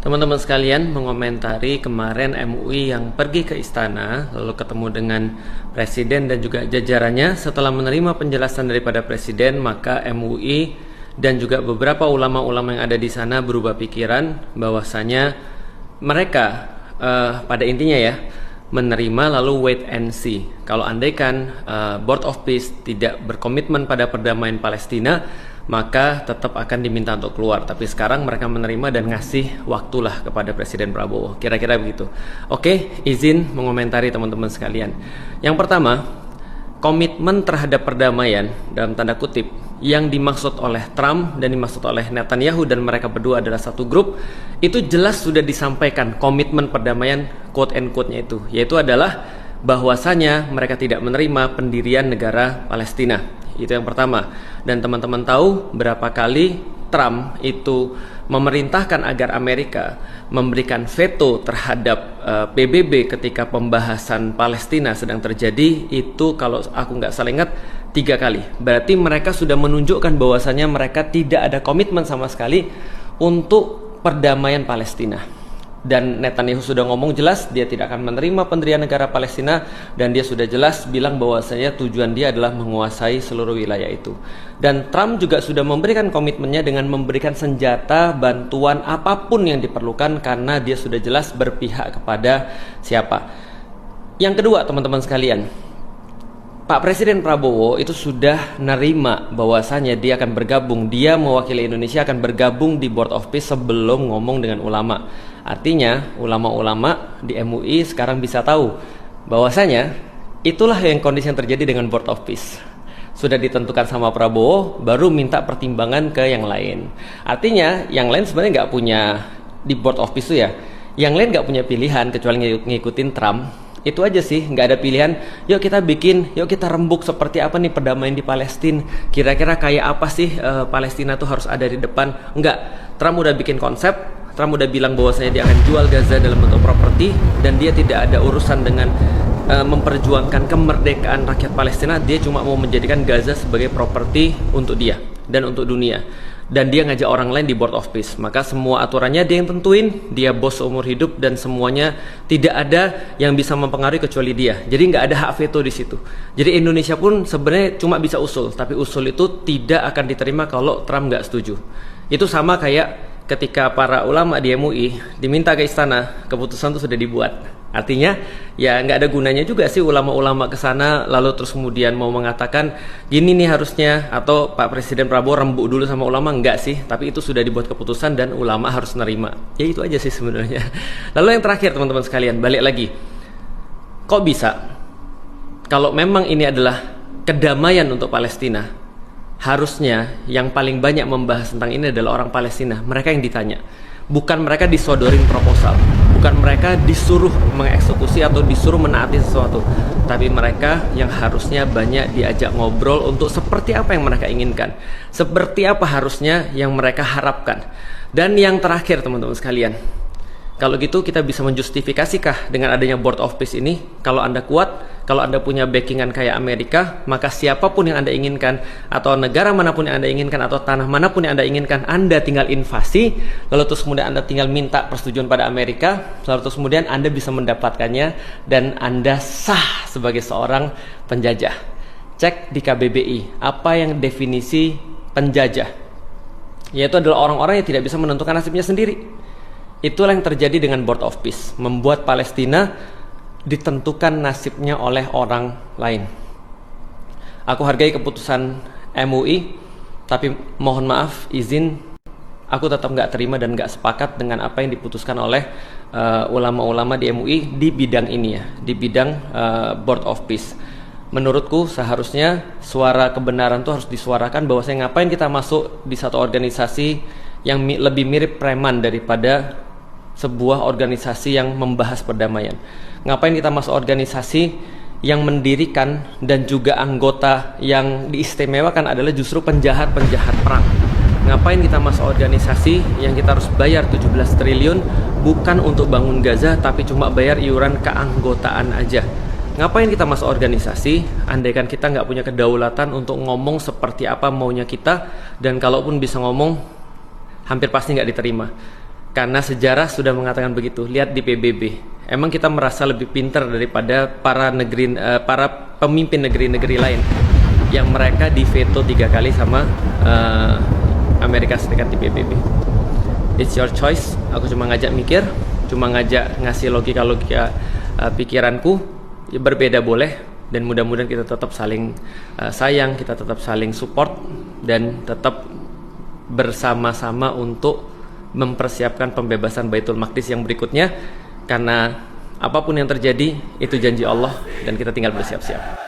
Teman-teman sekalian mengomentari kemarin MUI yang pergi ke istana lalu ketemu dengan presiden dan juga jajarannya. Setelah menerima penjelasan daripada presiden, maka MUI dan juga beberapa ulama-ulama yang ada di sana berubah pikiran bahwasanya mereka pada intinya ya menerima lalu wait and see. Kalau andaikan Board of Peace tidak berkomitmen pada perdamaian Palestina, maka tetap akan diminta untuk keluar. Tapi sekarang mereka menerima dan ngasih waktulah kepada Presiden Prabowo. Kira-kira begitu. Oke, izin mengomentari teman-teman sekalian. Yang pertama, komitmen terhadap perdamaian dalam tanda kutip yang dimaksud oleh Trump dan dimaksud oleh Netanyahu dan mereka berdua adalah satu grup, itu jelas sudah disampaikan komitmen perdamaian quote and quote-nya itu, yaitu adalah bahwasanya mereka tidak menerima pendirian negara Palestina. Itu yang pertama. Dan teman-teman tahu berapa kali Trump itu memerintahkan agar Amerika memberikan veto terhadap PBB ketika pembahasan Palestina sedang terjadi. Itu kalau aku nggak salah ingat 3 kali. Berarti mereka sudah menunjukkan bahwasanya mereka tidak ada komitmen sama sekali untuk perdamaian Palestina. Dan Netanyahu sudah ngomong jelas dia tidak akan menerima pendirian negara Palestina, dan dia sudah jelas bilang bahwasanya tujuan dia adalah menguasai seluruh wilayah itu. Dan Trump juga sudah memberikan komitmennya dengan memberikan senjata, bantuan apapun yang diperlukan, karena dia sudah jelas berpihak kepada siapa. Yang kedua, teman-teman sekalian, Pak Presiden Prabowo itu sudah nerima bahwasanya dia akan bergabung, dia mewakili Indonesia akan bergabung di Board of Peace sebelum ngomong dengan ulama. Artinya ulama-ulama di MUI sekarang bisa tahu bahwasanya itulah yang kondisi yang terjadi dengan Board of Peace. Sudah ditentukan sama Prabowo, baru minta pertimbangan ke yang lain. Artinya yang lain sebenarnya nggak punya di Board of Peace itu ya, yang lain nggak punya pilihan kecuali ngikutin Trump. Itu aja sih, nggak ada pilihan. Yuk kita bikin, yuk kita rembuk seperti apa nih perdamaian di Palestina. Kira-kira kayak apa sih Palestina tuh harus ada di depan. Enggak, Trump udah bikin konsep, Trump udah bilang bahwasanya dia akan jual Gaza dalam bentuk properti, dan dia tidak ada urusan dengan memperjuangkan kemerdekaan rakyat Palestina. Dia cuma mau menjadikan Gaza sebagai properti untuk dia dan untuk dunia. Dan dia ngajak orang lain di Board of Peace. Maka semua aturannya dia yang tentuin, dia bos seumur hidup, dan semuanya tidak ada yang bisa mempengaruhi kecuali dia. Jadi nggak ada hak veto di situ. Jadi Indonesia pun sebenarnya cuma bisa usul, tapi usul itu tidak akan diterima kalau Trump nggak setuju. Itu sama kayak ketika para ulama di MUI diminta ke istana, keputusan itu sudah dibuat. Artinya ya nggak ada gunanya juga sih ulama-ulama ke sana lalu terus kemudian mau mengatakan gini nih harusnya, atau Pak Presiden Prabowo rembuk dulu sama ulama. Enggak sih, tapi itu sudah dibuat keputusan dan ulama harus nerima. Ya itu aja sih sebenarnya. Lalu yang terakhir teman-teman sekalian, balik lagi, kok bisa kalau memang ini adalah kedamaian untuk Palestina, harusnya yang paling banyak membahas tentang ini adalah orang Palestina. Mereka yang ditanya, bukan mereka disodorin proposal, bukan mereka disuruh mengeksekusi atau disuruh menaati sesuatu, tapi mereka yang harusnya banyak diajak ngobrol untuk seperti apa yang mereka inginkan, seperti apa harusnya yang mereka harapkan. Dan yang terakhir teman-teman sekalian, kalau gitu kita bisa menjustifikasikan dengan adanya Board of Peace ini. Kalau Anda kuat, kalau Anda punya backingan kayak Amerika, maka siapapun yang Anda inginkan, atau negara manapun yang Anda inginkan, atau tanah manapun yang Anda inginkan, Anda tinggal invasi, lalu terus kemudian Anda tinggal minta persetujuan pada Amerika, lalu terus kemudian Anda bisa mendapatkannya, dan Anda sah sebagai seorang penjajah. Cek di KBBI, apa yang definisi penjajah? Yaitu adalah orang-orang yang tidak bisa menentukan nasibnya sendiri. Itulah yang terjadi dengan Board of Peace, membuat Palestina ditentukan nasibnya oleh orang lain. Aku hargai keputusan MUI, tapi mohon maaf, izin, aku tetap nggak terima dan nggak sepakat dengan apa yang diputuskan oleh ulama-ulama di MUI di bidang ini ya, di bidang Board of Peace. Menurutku seharusnya suara kebenaran itu harus disuarakan, bahwasanya ngapain kita masuk di satu organisasi yang lebih mirip preman daripada sebuah organisasi yang membahas perdamaian. Ngapain kita masuk organisasi yang mendirikan dan juga anggota yang diistimewakan adalah justru penjahat-penjahat perang. Ngapain kita masuk organisasi yang kita harus bayar 17 triliun bukan untuk bangun Gaza, tapi cuma bayar iuran keanggotaan aja. Ngapain kita masuk organisasi andaikan kita nggak punya kedaulatan untuk ngomong seperti apa maunya kita, dan kalaupun bisa ngomong hampir pasti nggak diterima. Karena sejarah sudah mengatakan begitu. Lihat di PBB. Emang kita merasa lebih pintar daripada para pemimpin negeri-negeri lain yang mereka diveto 3 kali sama Amerika Serikat di PBB. It's your choice. Aku cuma ngajak mikir, cuma ngajak ngasih logika pikiranku. Ya, berbeda boleh, dan mudah-mudahan kita tetap saling sayang, kita tetap saling support, dan tetap bersama-sama untuk mempersiapkan pembebasan Baitul Maqdis yang berikutnya, karena apapun yang terjadi itu janji Allah dan kita tinggal bersiap-siap.